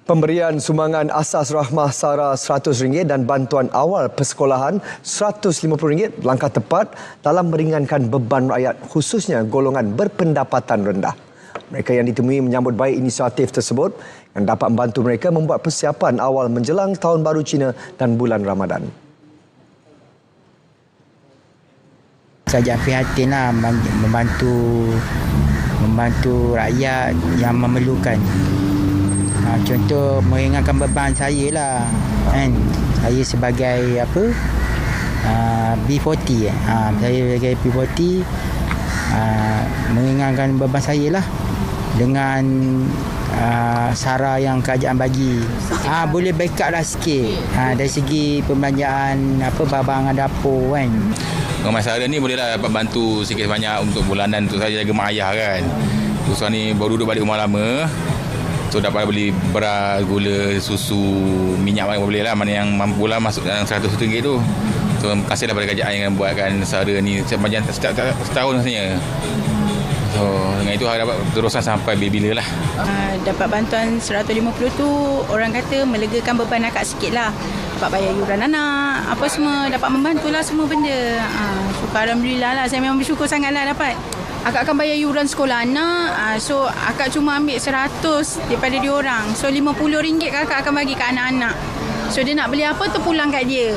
Pemberian sumbangan asas rahmah SARA RM100 dan bantuan awal persekolahan RM150 langkah tepat dalam meringankan beban rakyat khususnya golongan berpendapatan rendah. Mereka yang ditemui menyambut baik inisiatif tersebut yang dapat membantu mereka membuat persiapan awal menjelang Tahun Baru Cina dan bulan Ramadan. Saya prihatinlah membantu rakyat yang memerlukan. Contoh meringankan beban saya lah kan. Saya sebagai B40 saya sebagai B40 meringankan beban saya lah dengan SARA yang kerajaan bagi. Boleh backup lah sikit dari segi pembelanjaan barang dapur kan. Dengan SARA ni bolehlah dapat bantu sikit sebanyak untuk bulanan untuk saya jaga mak ayah kan. Terus ni baru duduk balik rumah lama. So dapat beli beras, gula, susu, minyak mana boleh lah. Mana yang mampu lah masuk dalam RM100 tu. So terima kasih kepada kerajaan yang buatkan SARA ni sepanjang setahun rasanya. So dengan itu harap dapat terusan sampai bila-bila lah. Dapat bantuan RM150 tu orang kata melegakan beban akak sikit lah. Dapat bayar yuran anak, apa semua. Dapat membantulah semua benda. So alhamdulillah lah, saya memang bersyukur sangat lah dapat. Akak akan bayar yuran sekolah anak. So akak cuma ambil 100 daripada diorang. So RM50 kakak akan bagi ke anak-anak. So dia nak beli apa tu pulang kat dia.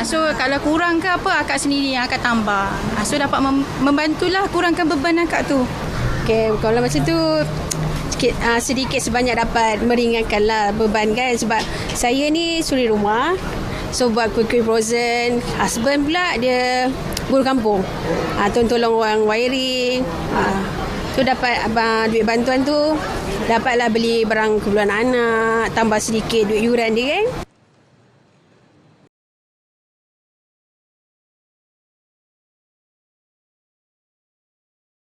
So kalau kurang ke apa akak sendiri yang akan tambah. So dapat membantulah kurangkan beban akak tu. Okay, kalau macam tu sedikit sebanyak dapat meringankanlah beban kan. Sebab saya ni suri rumah. So buat kuih-kuih frozen. Husband pula dia guru kampung. Tolong orang wiring. So dapat duit bantuan tu, dapatlah beli barang keperluan anak, tambah sedikit duit yuran dia kan.